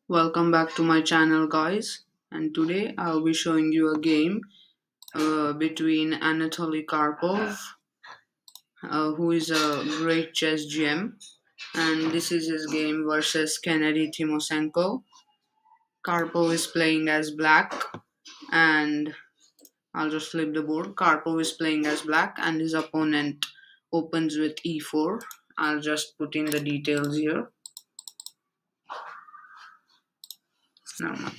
Welcome back to my channel, guys, and today I'll be showing you a game between Anatoly Karpov, who is a great chess GM, and this is his game versus Gennady Timosenko. Karpov is playing as black, and I'll just flip the board. Karpov is playing as black, and his opponent opens with e4. I'll just put in the details here. No, not.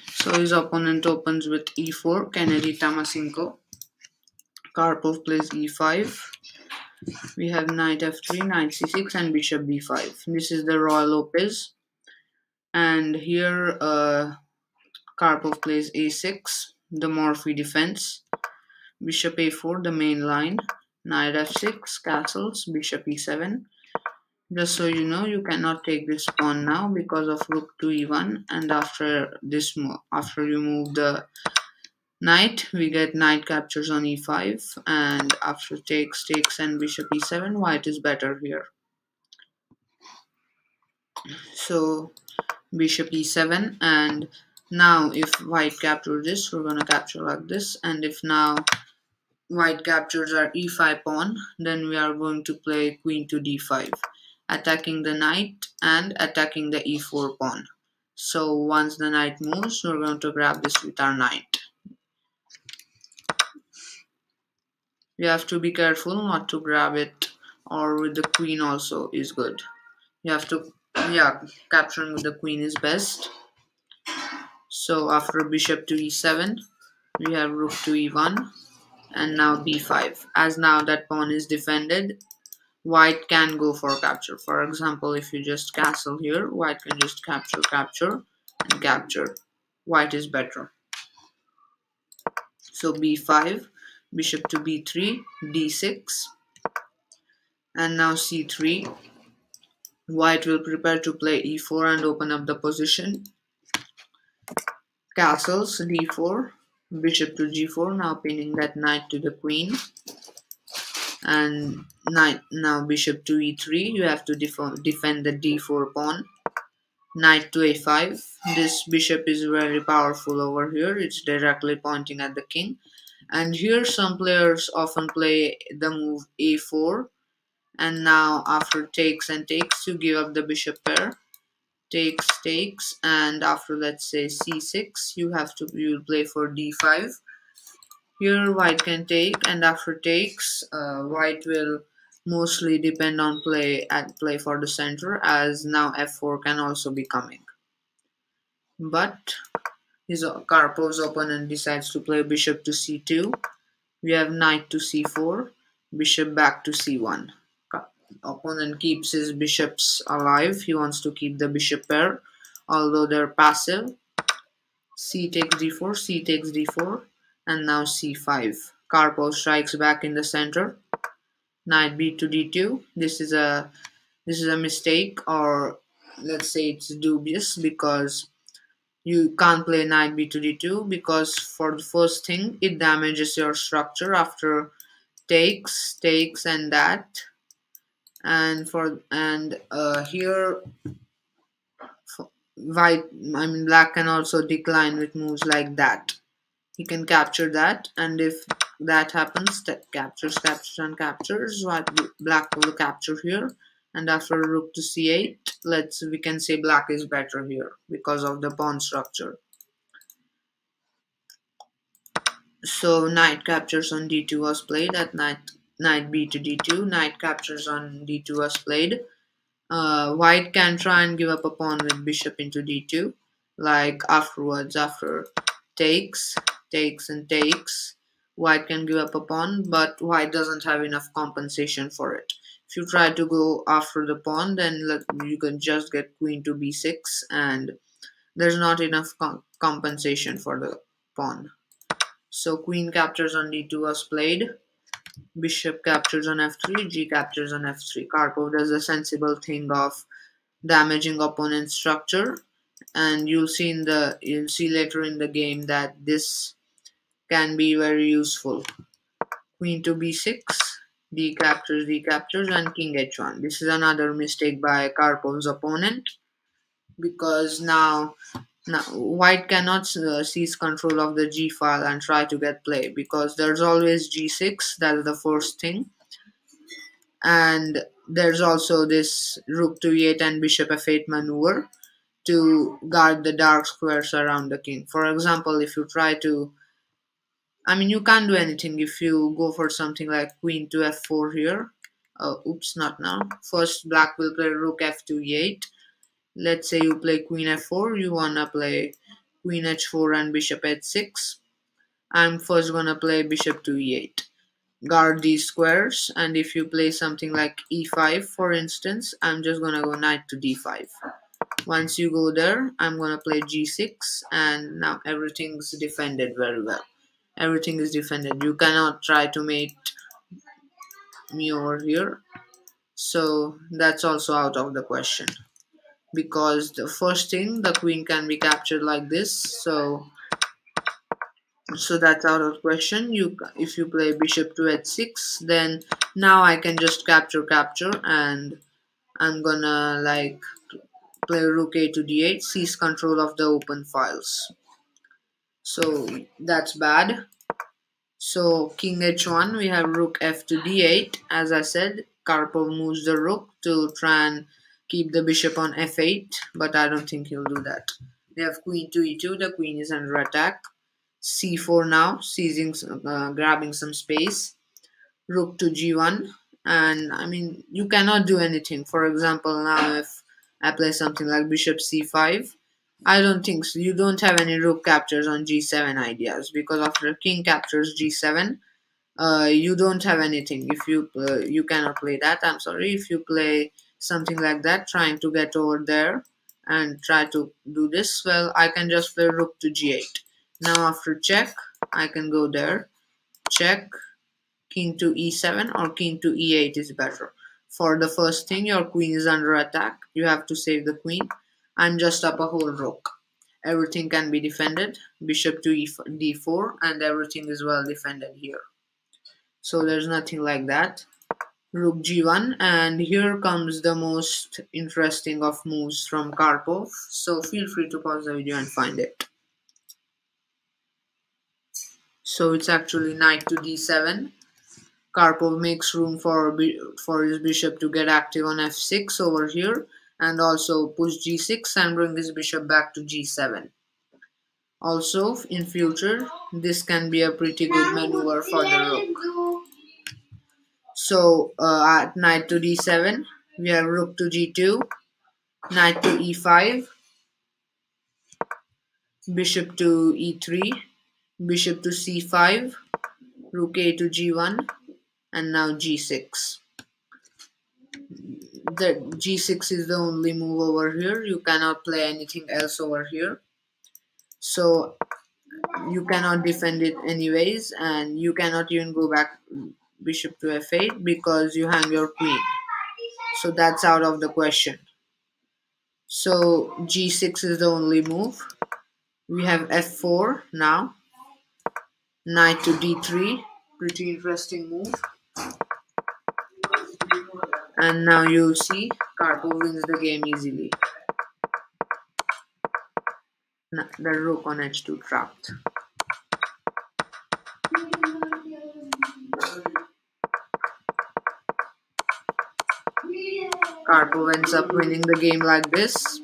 So his opponent opens with e4, Gennady Timosenko. Karpov plays e5. We have knight f3, knight c6, and bishop b5. This is the Royal Lopez. And here Karpov plays a6, the Morphy defense. Bishop a4, the main line. Knight f6, castles, bishop e7. Just so you know, you cannot take this pawn now because of rook to e1. And after you move the knight, we get knight captures on e5, and after takes and bishop e7, white is better here. So bishop e7, and now if white captures this, we're gonna capture like this, and if now white captures our e5 pawn, then we are going to play queen to d5, attacking the knight and attacking the e4 pawn. So once the knight moves, we're going to grab this with our knight. You have to be careful not to grab it, or with the queen also is good. You have to, capturing with the queen is best. So after bishop to e7, we have rook to e1, and now b5. As now that pawn is defended, white can go for capture. For example, if you just castle here, white can just capture, and capture. White is better. So b5, bishop to b3, d6, and now c3. White will prepare to play e4 and open up the position. Castles, d4, bishop to g4, now pinning that knight to the queen. And knight, now bishop to e3, you have to defend the d4 pawn. Knight to a5, this bishop is very powerful over here, it's directly pointing at the king. And here some players often play the move a4, and now after takes and takes, you give up the bishop pair. Takes, and after, let's say, c6, you will play for d5. Here white can take, and after takes, white will mostly depend on play for the center, as now f4 can also be coming. But Karpov's opponent decides to play bishop to c2. We have knight to c4, bishop back to c1. Opponent keeps his bishops alive. He wants to keep the bishop pair, although they're passive. C takes d4, c takes d4, and now c5. Karpov strikes back in the center. Knight b to d2. This is a mistake, or let's say it's dubious, because you can't play knight b to d2, because for the first thing it damages your structure after takes, and that. And here black can also decline with moves like that. He can capture that, and if that happens, that captures, and captures, black will capture here. And after rook to c8, we can say black is better here because of the pawn structure. So knight captures on d2 was played. At knight b to d2, knight captures on d2 was played. White can try and give up a pawn with bishop into d2, like afterwards, after takes, and takes, white can give up a pawn, but white doesn't have enough compensation for it. If you try to go after the pawn, then you can just get queen to b6, and there's not enough compensation for the pawn. So queen captures on d2 was played. Bishop captures on f3, g captures on f3. Karpov does a sensible thing of damaging opponent's structure, and you'll see later in the game that this can be very useful. Queen to b6, d captures, and king h1. This is another mistake by Karpov's opponent. because now white cannot seize control of the g file and try to get play, because there's always g6. That's the first thing. And there's also this rook to e8 and bishop f8 maneuver to guard the dark squares around the king. For example, if you try to, I mean, you can't do anything if you go for something like queen to f4 here. Oops, not now. First, black will play rook f2 e8. Let's say you play queen f4, you wanna play queen h4 and bishop h6. I'm first gonna play bishop to e8. Guard these squares, and if you play something like e5 for instance, I'm just gonna go knight to d5. Once you go there, I'm gonna play g6, and now everything's defended very well. Everything is defended. You cannot try to mate me over here. So that's also out of the question, because the first thing, the queen can be captured like this. So that's out of question. If you play bishop to h6, then now I can just capture, and I'm gonna like play rook a to d8, seize control of the open files. So that's bad. So king h1, we have rook f to d8. As I said, Karpov moves the rook to try and keep the bishop on f8, but I don't think he'll do that. We have queen to e2, the queen is under attack. c4 now, grabbing some space. Rook to g1, and I mean, you cannot do anything. For example, now if I play something like bishop c5, I don't think so. You don't have any rook captures on g7 ideas, because after king captures g7, you don't have anything. If you cannot play that. I'm sorry. If you play something like that, trying to get over there and try to do this, well, I can just play rook to g8. Now after check, I can go there, check, king to e7 or king to e8 is better. For the first thing, your queen is under attack. You have to save the queen. I'm just up a whole rook. Everything can be defended. Bishop to d4, and everything is well defended here. So there's nothing like that. Rook g1, and here comes the most interesting of moves from Karpov. So feel free to pause the video and find it. So it's actually knight to d7. Karpov makes room for his bishop to get active on f6 over here, and also push g6 and bring his bishop back to g7. Also, in future, this can be a pretty good maneuver for the rook. So at knight to d7, we have rook to g2, knight to e5, bishop to e3, bishop to c5, rook a to g1, and now g6. The g6 is the only move over here. You cannot play anything else over here. So you cannot defend it anyways, and you cannot even go back bishop to f8 because you hang your queen. So that's out of the question. So g6 is the only move. We have f4 now. Knight to d3. Pretty interesting move. And now you'll see Karpov wins the game easily. The rook on h2 trapped. Karpov ends up winning the game like this.